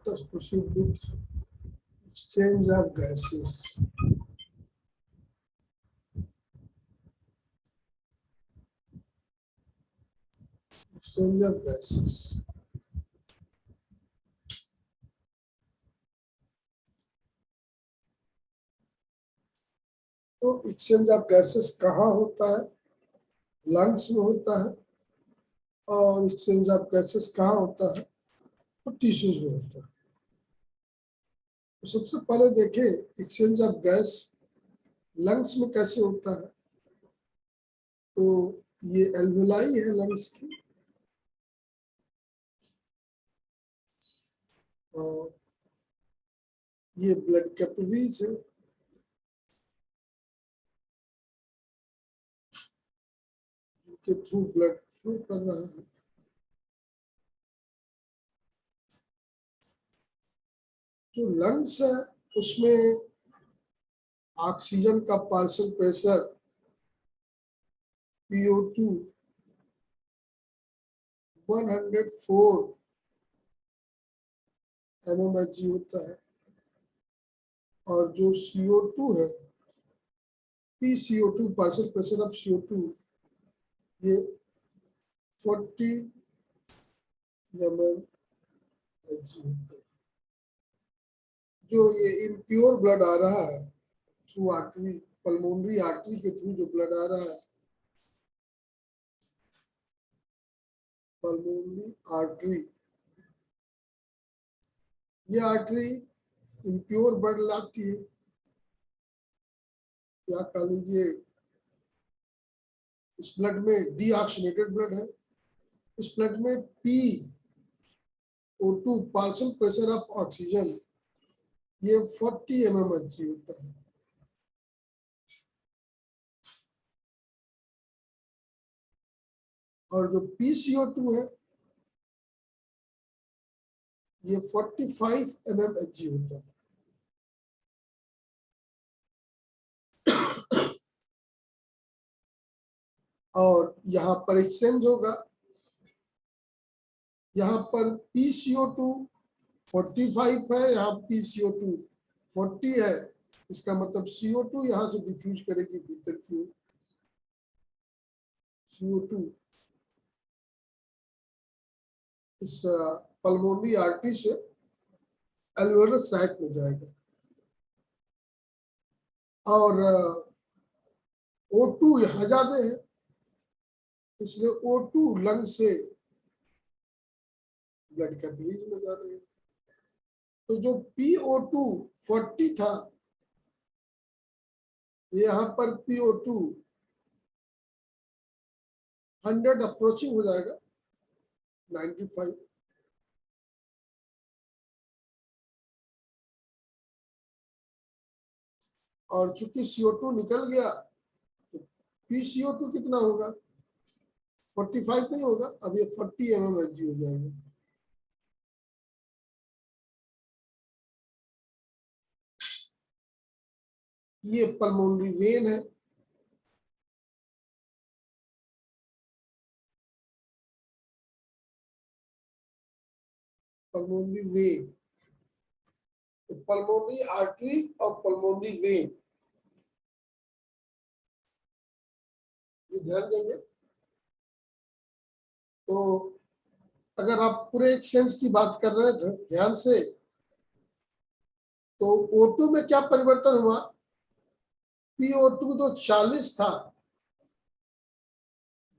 Let us proceed with exchange of gases. Exchange of gases. तो exchange of gases कहाँ होता है? Lungs में होता है। और एक्सचेंज ऑफ गैसेस कहाँ होता है? तो टिश्यूज में होता है। तो सबसे पहले देखें एक्सचेंज ऑफ गैस लंग्स में कैसे होता है। तो ये एल्वेलाई है लंग्स की, और ये ब्लड कैपिलरीज है, जिनके थ्रू ब्लड फ्लो कर रहा है। जो लंग्स है उसमें ऑक्सीजन का पार्शियल प्रेशर PO2 104 mmHg होता है, और जो CO2 है PCO2 partial pressure of CO2 ये 40 mmHg होता है। जो ये इम्प्योर ब्लड आ रहा है थ्रू आर्टरी, पल्मोनरी आर्टरी के थ्रू जो ब्लड आ रहा है, पल्मोनरी आर्टरी, ये आर्टरी इम्प्योर ब्लड लाती है, या कह लीजिए इस ब्लड में डीऑक्सीनेटेड ब्लड है। इस ब्लड में PO2 partial pressure of oxygen ये 40 mmHg होता है। और जो PCO2 है ये 45 mmHg होता है। और यहाँ पर एक्सचेंज होगा, यहाँ पर PCO2 45 है, यहाँ PCO2 40 है। इसका मतलब CO2 यहाँ से डिफ्यूज करेगी भीतर की ओर। CO2 इस पल्मोनरी आर्टरी से एल्वेओलर सैक में जाएगा, और O2 यहाँ ज्यादा है, इसलिए O2 लंग से ब्लड कैपिलरीज में जा रही है। तो जो PO2 40 था, यहाँ पर PO2 100 अप्रोचिंग हो जाएगा 95। और चूंकि CO2 निकल गया तो PCO2 कितना होगा? 45 नहीं होगा, अब ये 40 mmHg हो जाएगा। ये पल्मोनरी वेन है, पल्मोनरी वेन। तो पल्मोनरी आर्टरी और पल्मोनरी वेन, ये ध्यान देंगे। तो अगर आप पूरे एक्सचेंज की बात कर रहे हैं ध्यान से, तो O2 में क्या परिवर्तन हुआ? PO2 जो 40 था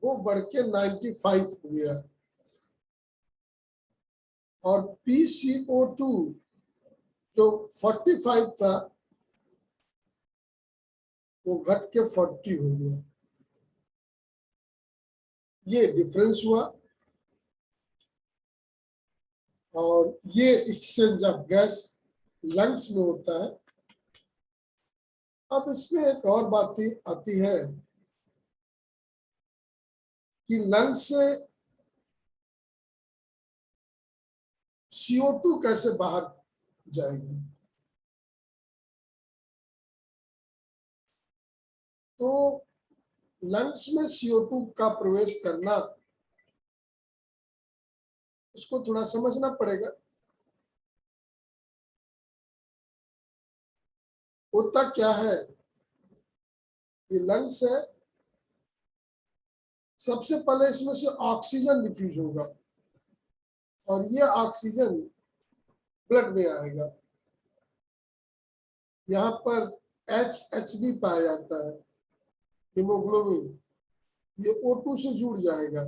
वो बढ़ के 95 हो गया, और PCO2 जो 45 था वो घट के 40 हो गया। ये डिफरेंस हुआ, और ये एक्सचेंज ऑफ गैस लंग्स में होता है। अब इसमें एक और बात आती है कि लंग्स से CO2 कैसे बाहर जाएगी। तो लंग्स में CO2 का प्रवेश करना, उसको थोड़ा समझना पड़ेगा। होता क्या है, ये लंग्स है, सबसे पहले इसमें से ऑक्सीजन डिफ्यूज होगा और ये ऑक्सीजन ब्लड में आएगा। यहाँ पर H भी पाया जाता है, हीमोग्लोबिन, ये O2 से जुड़ जाएगा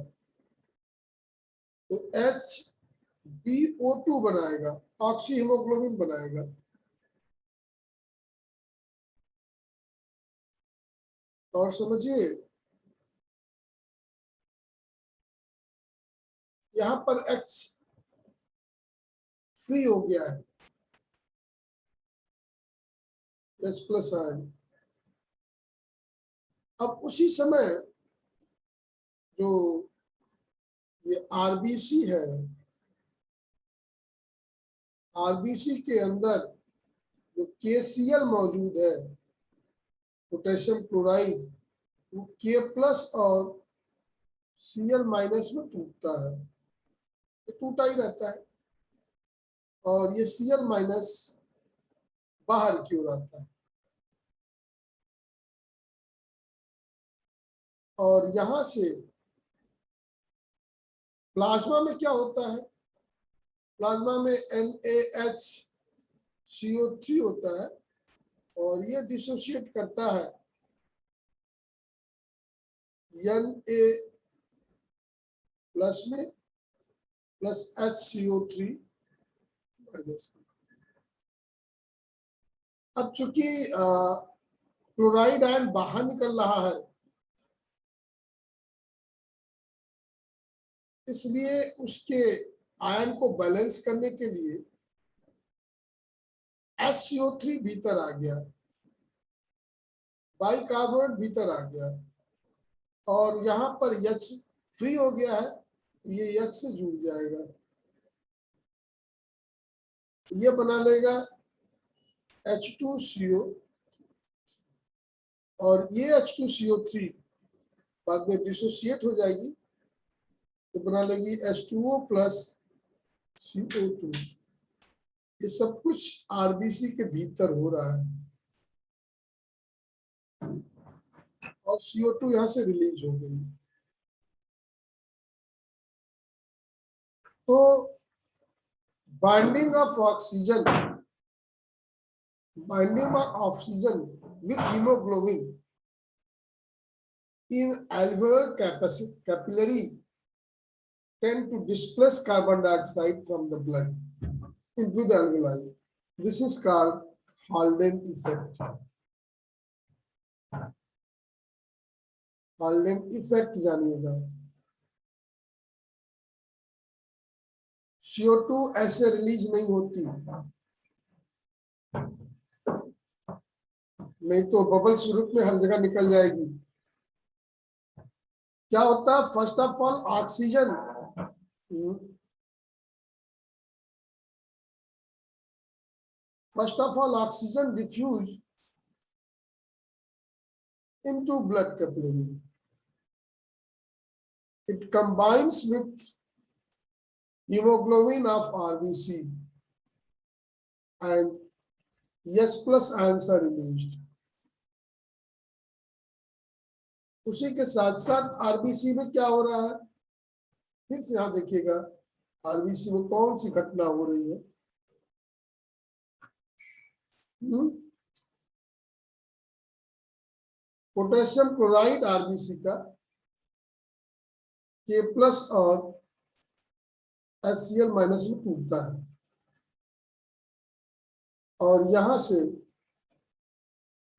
तो HbO2 बनाएगा, ऑक्सी हीमोग्लोबिन बनाएगा। और समझिए यहाँ पर H फ्री हो गया है, H+ आयन। अब उसी समय जो ये आरबीसी है, आरबीसी के अंदर जो KCl मौजूद है, पोटेशियम क्लोराइड, वो K+ और Cl- में टूटता है, ये टूटा ही रहता है और ये Cl- बाहर की ओर आता है। और यहां से प्लाज्मा में क्या होता है, प्लाज्मा में NaHCO3 होता है और ये डिसोशिएट करता है Na+ में प्लस HCO3-। अब चूंकि क्लोराइड आयन बाहर निकल रहा है, इसलिए उसके आयन को बैलेंस करने के लिए HCO3 भीतर आ गया, बाइकार्बोनेट भीतर आ गया और यहाँ पर H फ्री हो गया है, ये H से जुड़ जाएगा, ये बना लेगा H2CO और ये H2CO3 बाद में डिसोसिएट हो जाएगी तो बना लेगी H2O + CO2। ये सब कुछ आरबीसी के भीतर हो रहा है और CO2 यहां से रिलीज हो गई। तो binding of oxygen with hemoglobin in alveolar capillary tend to displace carbon dioxide from the blood into the alveoli. This is called Halden effect. Halden effect जानिएगा। CO2 ऐसे रिलीज नहीं होती, नहीं तो बबल्स रूप में हर जगह निकल जाएगी। क्या होता है, first of all oxygen diffuse into blood capillary. It combines with hemoglobin of RBC and H+ ions are released. उसी के साथ साथ आरबीसी में क्या हो रहा है, फिर से यहां देखिएगा आरबीसी में कौन सी घटना हो रही है। पोटेशियम क्लोराइड आरबीसी का K+ और HCl- में टूटता है और यहां से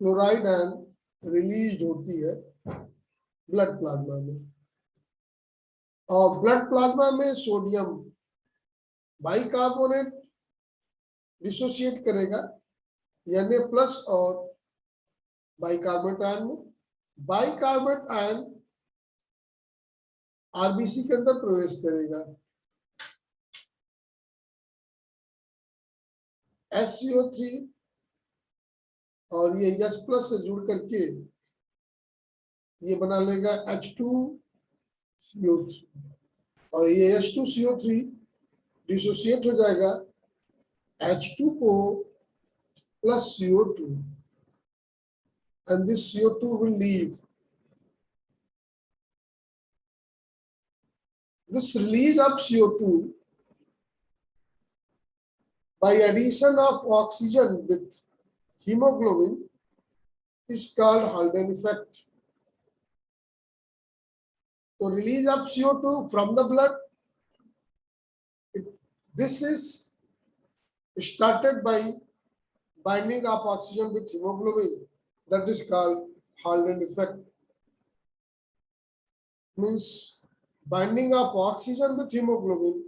क्लोराइड आयन रिलीज होती है ब्लड प्लाज्मा में और ब्लड प्लाज्मा में सोडियम बाइकार्बोनेट डिसोसिएट करेगा Na+ और बाइकार्बोनेट आयन में। बाइकार्बोनेट आयन आरबीसी के अंदर प्रवेश करेगा, HCO3 और ये H+ से जुड़ करके ये बना लेगा H2CO3 और ये H2CO3 डिसोसिएट हो जाएगा H2O + CO2 and this CO2 will leave. This release of CO2 by addition of oxygen with hemoglobin is called Haldane effect. So release of CO2 from the blood, this is started by binding of oxygen with hemoglobin, that is called Haldane effect. Means binding of oxygen with hemoglobin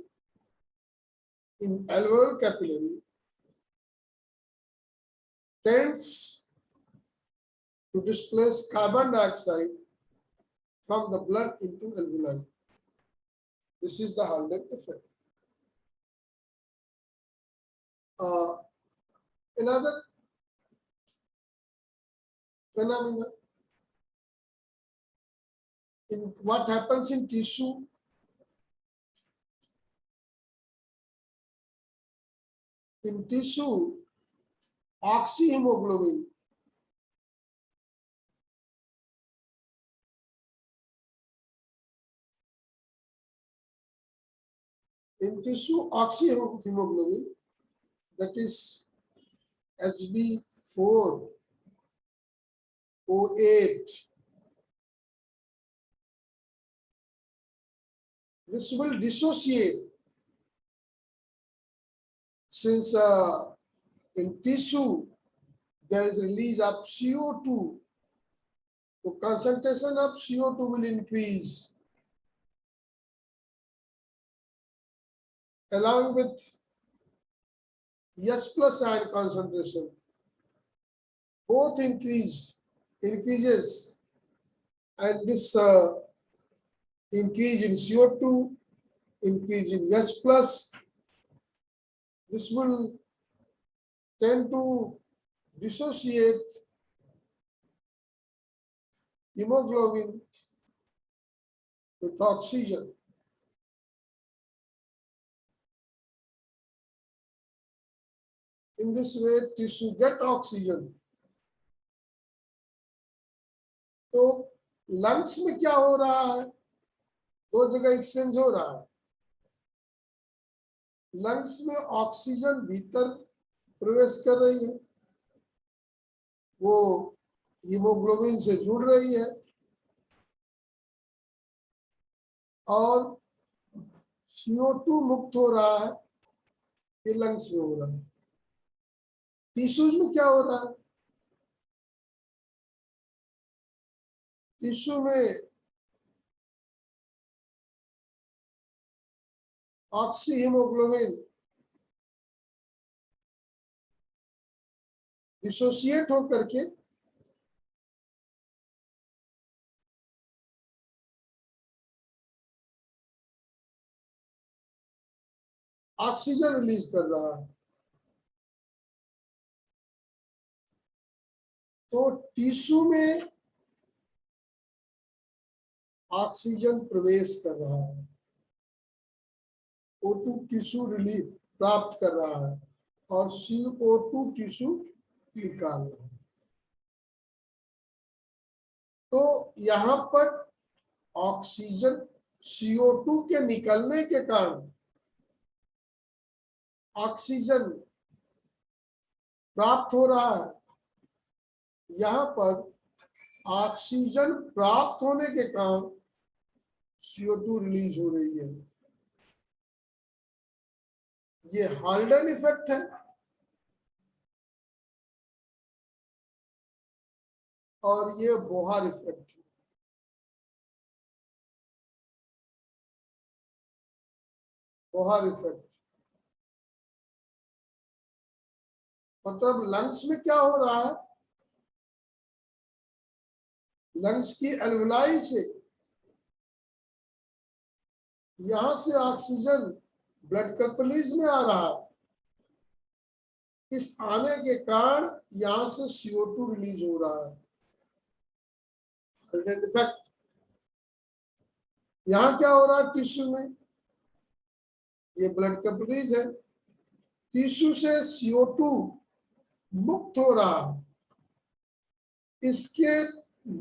in alveolar capillary tends to displace carbon dioxide from the blood into alveoli. This is the Haldane effect. Another phenomena in what happens in tissue, oxyhemoglobin oxyhemoglobin, that is Hb4O8, this will dissociate since in tissue there is release of CO2, the concentration of CO2 will increase along with H plus ion concentration, both increases, and this increase in CO2, increase in H plus, this will tend to dissociate hemoglobin with oxygen. In this way, tissue get oxygen. तो lungs में क्या हो रहा है? दो जगह exchange हो रहा है. लंग्स में ऑक्सीजन भीतर प्रवेश कर रही है, वो हीमोग्लोबिन से जुड़ रही है और CO2 मुक्त हो रहा है, ये लंग्स में हो रहा है. टिश्यूज में क्या हो रहा है? टिश्यू में ऑक्सीहीमोग्लोबिन डिसोसिएट होकर के ऑक्सीजन रिलीज कर रहा है. तो टिश्यू में ऑक्सीजन प्रवेश कर रहा है, O2 टिश्यू रिलीज प्राप्त कर रहा है और CO2 टिश्यू निकाल रहा है. तो यहाँ पर ऑक्सीजन CO2 के निकलने के कारण ऑक्सीजन प्राप्त हो रहा है. यहाँ पर ऑक्सीजन प्राप्त होने के कारण CO2 रिलीज हो रही है. ये हाल्डन इफेक्ट है और ये बोहर इफेक्ट है. बोहर इफेक्ट मतलब लंग्स में क्या हो रहा है? लंग्स की एल्वेलाई से यहां से ऑक्सीजन ब्लड कैपिलरीज में आ रहा है. इस आने के कारण यहां से CO2 रिलीज हो रहा है. इफेक्ट. यहां क्या हो रहा है? टिश्यू में ये ब्लड कैपिलरीज है, टिश्यू से CO2 मुक्त हो रहा है इसके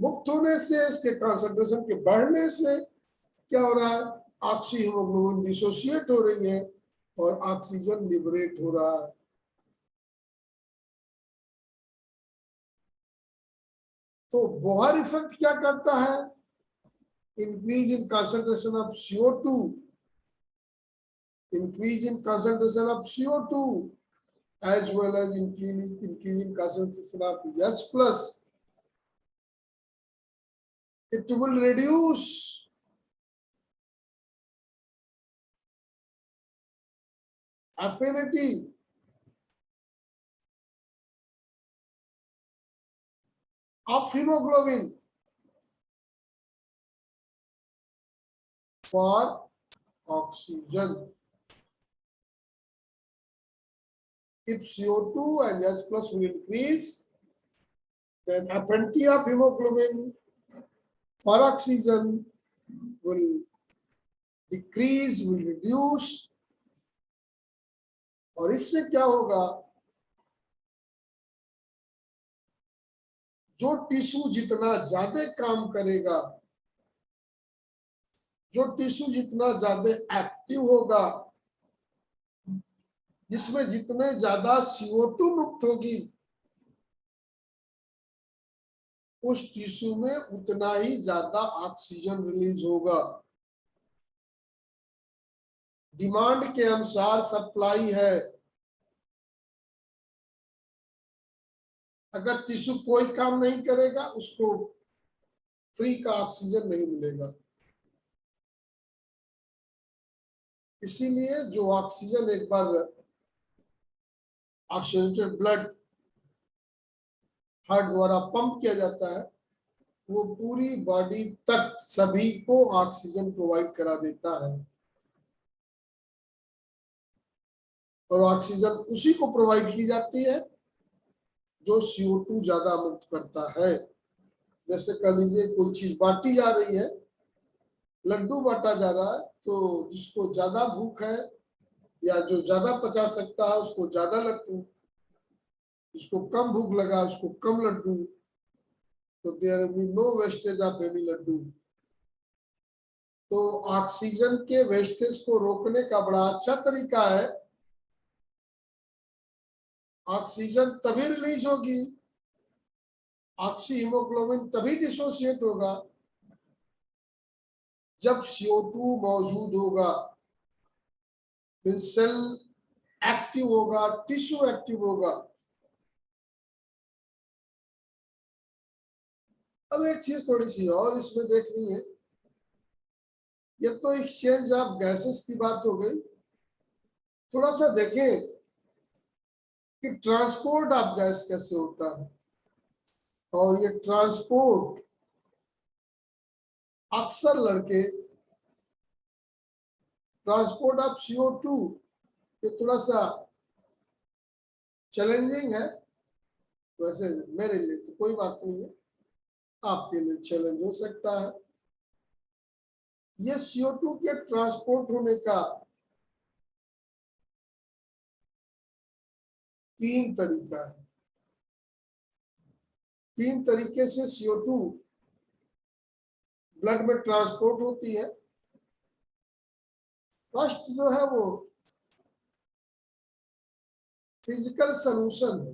मुक्त होने से, इसके कंसंट्रेशन के बढ़ने से क्या हो रहा है, ऑक्सी हीमोग्लोबिन डिसोसिएट हो रही है और ऑक्सीजन लिबरेट हो रहा है। तो बोहर इफेक्ट क्या करता है, increase in concentration of CO2, increase in concentration of CO2 as well as increase in concentration of H plus. It will reduce affinity of hemoglobin for oxygen. If CO2 and H plus will increase, then affinity of hemoglobin for oxygen will decrease, will reduce, और इससे क्या होगा, जो tissue जितना ज्यादा काम करेगा, जो टिश्यू जितना ज्यादा एक्टिव होगा, जिसमें जितने ज्यादा CO2 मुक्त होगी, उस टिश्यू में उतना ही ज्यादा ऑक्सीजन रिलीज होगा। डिमांड के अनुसार सप्लाई है। अगर टिश्यू कोई काम नहीं करेगा, उसको फ्री का ऑक्सीजन नहीं मिलेगा। इसीलिए जो ऑक्सीजन एक बार ऑक्सीजनेटेड ब्लड हार्ट द्वारा पंप किया जाता है, वो पूरी बॉडी तक सभी को ऑक्सीजन प्रोवाइड करा देता है, और ऑक्सीजन उसी को प्रोवाइड की जाती है जो CO2 ज्यादा मुक्त करता है। जैसे कह लीजिए कोई चीज बांटी जा रही है, लड्डू बांटा जा रहा है, तो जिसको ज्यादा भूख है या जो ज्यादा पचा सकता है उसको ज्यादा लड्डू, जिसको कम भूख लगा उसको कम लड्डू, तो there will be no wastage of any laddu. तो ऑक्सीजन के वेस्टेज को रोकने का बड़ा अच्छा तरीका है, ऑक्सीजन तभी रिलीज होगी, ऑक्सी हीमोग्लोबिन तभी डिसोसिएट होगा जब CO2 मौजूद होगा, सेल एक्टिव होगा, टिश्यू एक्टिव होगा। अब एक चीज थोड़ी सी और इसमें देखनी है, ये तो एक्सचेंज ऑफ गैसेस की बात हो गई, थोड़ा सा देखें कि ट्रांसपोर्ट ऑफ गैस कैसे होता है। और ये ट्रांसपोर्ट अक्सर लड़के ट्रांसपोर्ट ऑफ CO2 ये थोड़ा सा चैलेंजिंग है। वैसे मेरे लिए तो कोई बात नहीं है, आपके लिए चैलेंज हो सकता है। ये CO2 के ट्रांसपोर्ट होने का 3 तरीका है। 3 तरीके से CO2 ब्लड में ट्रांसपोर्ट होती है। फर्स्ट जो है वो फिजिकल सॉल्यूशन है,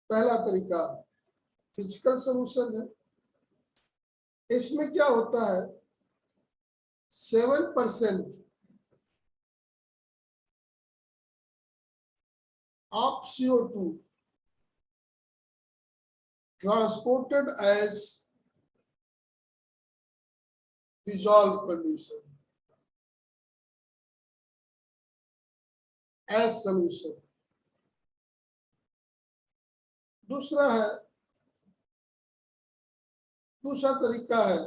पहला तरीका फिजिकल सॉल्यूशन है। इसमें क्या होता है, 7% of CO2 transported as dissolved condition as solution। दूसरा तरीका है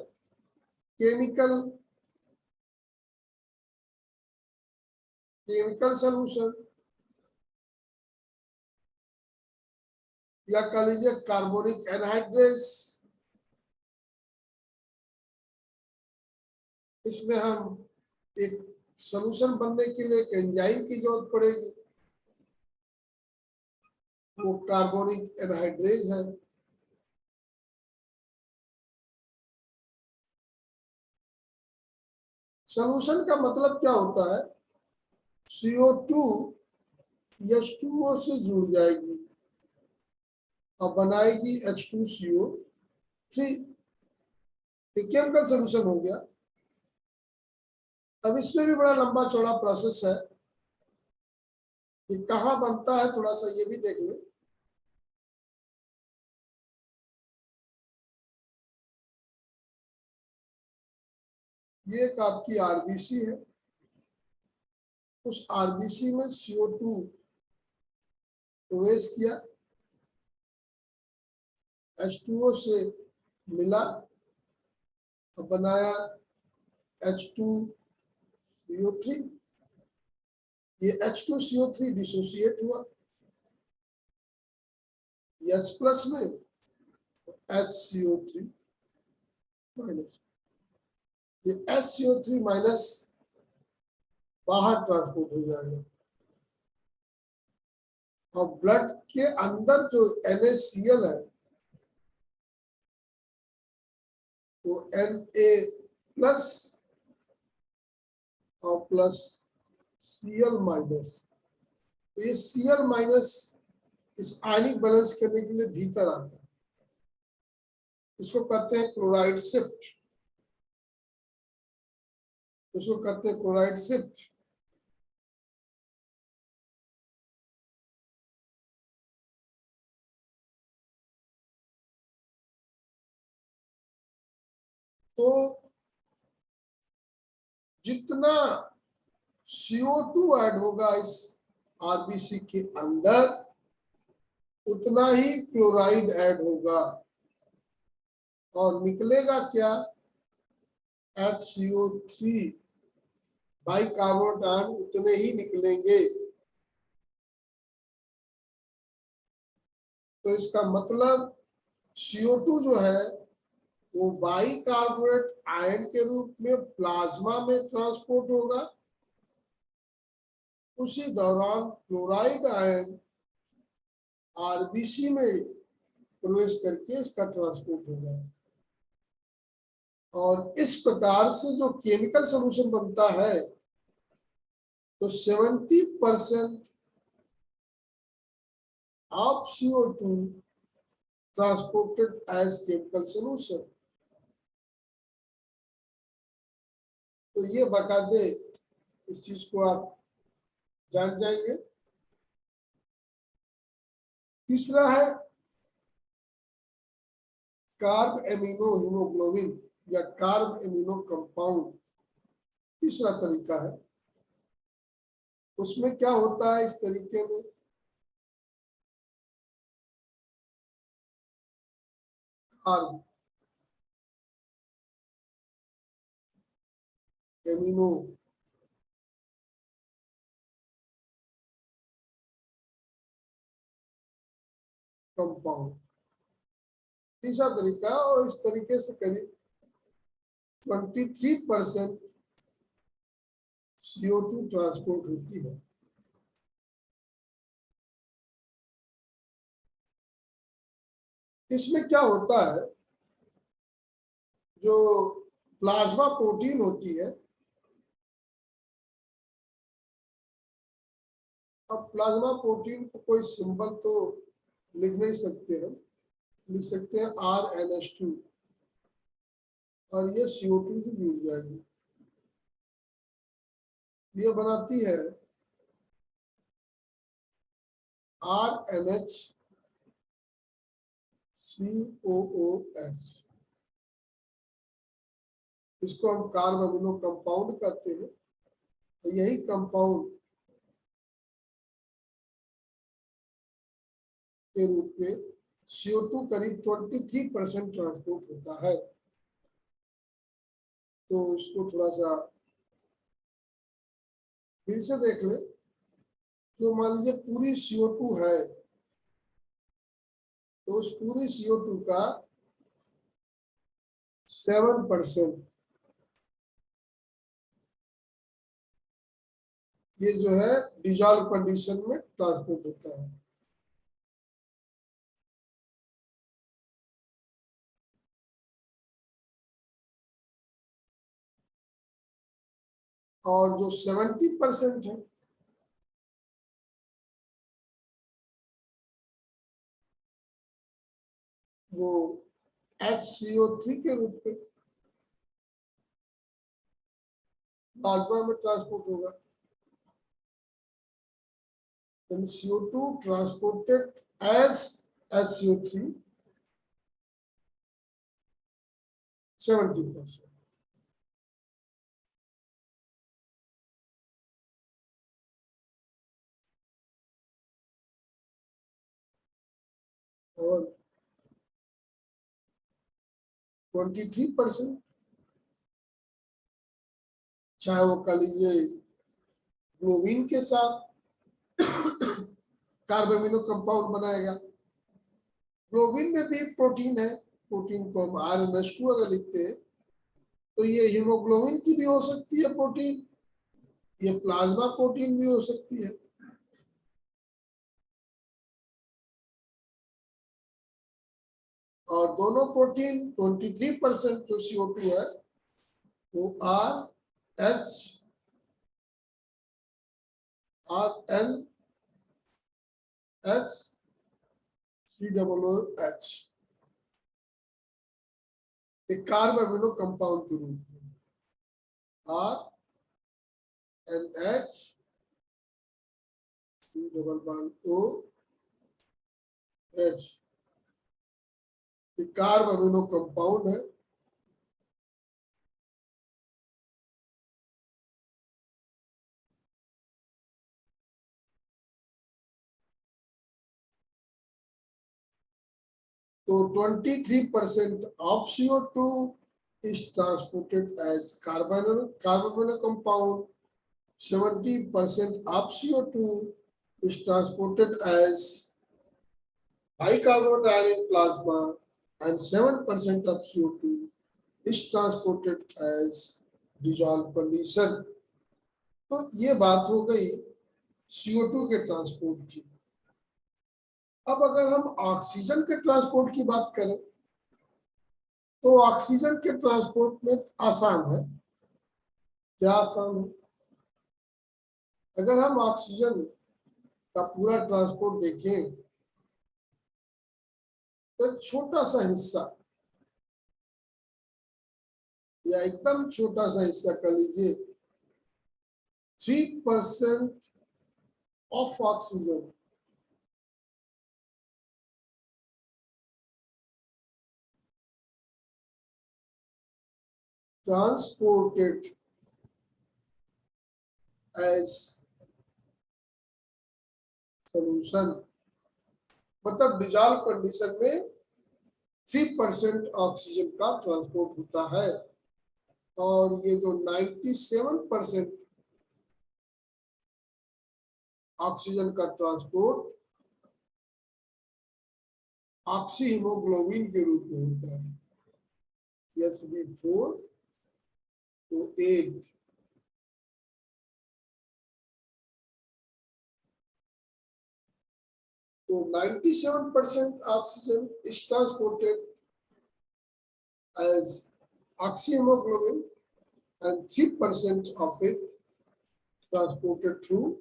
केमिकल सॉल्यूशन, या कह लीजिए कार्बोनिक एनहाइड्रेस। इसमें हम एक सॉल्यूशन बनने के लिए एक एंजाइम की जरूरत पड़ेगी। वो कार्बोनिक एनहाइड्रेज है। सॉल्यूशन का मतलब क्या होता है? CO2 H2O से जुड़ जाएगी और बनाएगी H2CO3। केमिकल सॉल्यूशन हो गया। अब इसमें भी बड़ा लंबा चौड़ा प्रोसेस है। ये कहाँ बनता है थोड़ा सा ये भी देख ले। ये एक आपकी आरबीसी है। उस आरबीसी में CO2 प्रवेश किया, H2O से मिला और बनाया H2CO3। ये H2CO3 डिसोसिएट हुआ H प्लस में, HCO3 माइनस। ये HCO3 माइनस बाहर ट्रांसपोर्ट हो जाएगा और ब्लड के अंदर जो NaCl है वो Na प्लस और प्लस Cl माइनस। तो ये Cl माइनस इस आयनिक बैलेंस करने के लिए भीतर आता है। इसको कहते हैं क्लोराइड शिफ्ट। उसको कहते हैं क्लोराइड शिफ्ट। तो जितना CO2 ऐड होगा इस आरबीसी के अंदर उतना ही क्लोराइड ऐड होगा और निकलेगा क्या? HCO3 बाइकार्बोनेट आयन उतने ही निकलेंगे। तो इसका मतलब CO2 जो है वो बाइकार्बोनेट आयन के रूप में प्लाज्मा में ट्रांसपोर्ट होगा। उसी दौरान क्लोराइड आयन आरबीसी में प्रवेश करके इसका ट्रांसपोर्ट होगा और इस प्रकार से जो केमिकल सॉल्यूशन बनता है तो 70% of CO2 transported as chemical solution। तो ये बाकायदे इस चीज को आप जान जाएंगे। तीसरा है कार्ब एमिनो हीमोग्लोबिन या कार्ब एमिनो कंपाउंड। तीसरा तरीका है। उसमें क्या होता है इस तरीके में? Carb amino compound. तीसरा तरीका, और इस तरीके से करीब 23% CO2 ट्रांसपोर्ट होती है। इसमें क्या होता है? जो प्लाज्मा प्रोटीन होती है, अब प्लाज्मा प्रोटीन को कोई सिंबल तो लिख नहीं सकते हम, लिख सकते हैं RNH2 और ये CO2 से जुड़ जाएगी। ये बनाती है RNHCOOS। इसको हम कार्ब एमिनो कंपाउंड कहते हैं। तो यही कंपाउंड के रूप में CO2 करीब 23% ट्रांसपोर्ट होता है। तो इसको थोड़ा सा फिर से देख ले। जो मान लीजिए पूरी CO2 है तो उस पूरी CO2 का 7% ये जो है डिजॉल्व कंडीशन में ट्रांसपोर्ट होता है। और जो 70% है वो HCO3 के रूप में प्लाज्मा में ट्रांसपोर्ट होगा। CO2 transported as HCO3 70%। और 23% चाहे वो कह लीजिए ग्लोबिन के साथ कार्बोमिनो कंपाउंड बनाएगा। ग्लोबिन में भी प्रोटीन है, प्रोटीन को हम RNH2 अगर लिखते हैं तो ये हीमोग्लोबिन की भी हो सकती है प्रोटीन, ये प्लाज्मा प्रोटीन भी हो सकती है। और दोनों प्रोटीन 23% जो CO2 है वो RNH3OH एक कार्बोमिनो कंपाउंड के रूप में RNH3OH एक कार्बोमिनो कंपाउंड है। तो 23% of CO2 is transported as carbon compound. 70% of CO2 is transported as bicarbonate ion plasma, and 7% of CO2 is transported as dissolved condition। तो ये बात हो गई CO2 के ट्रांसपोर्ट की। अब अगर हम ऑक्सीजन के ट्रांसपोर्ट की बात करें तो ऑक्सीजन के ट्रांसपोर्ट में आसान है। क्या आसान है? अगर हम ऑक्सीजन का पूरा ट्रांसपोर्ट देखें तो छोटा सा हिस्सा या एकदम छोटा सा हिस्सा कर लीजिए 3% of oxygen transported as solution, मतलब डिजॉल्व कंडीशन में 3% ऑक्सीजन का ट्रांसपोर्ट होता है। और ये जो 97% ऑक्सीजन का ट्रांसपोर्ट ऑक्सी हीमोग्लोबिन के रूप में होता है, Hb4 to 8। तो 97% oxygen is transported as oxyhemoglobin and 3% of it transported through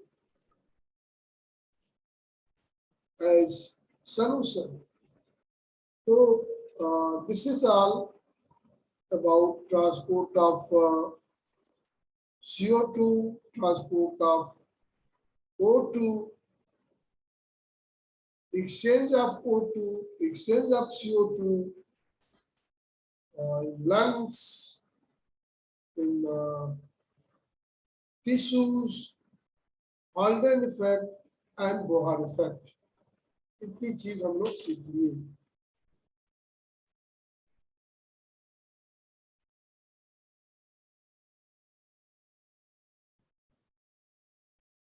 as solution। So this is all about transport of CO2, transport of O2, exchange of O2, exchange of CO2 in lungs, in tissues, Haldane effect and Bohr effect। इतनी चीज हम लोग सीख लिए।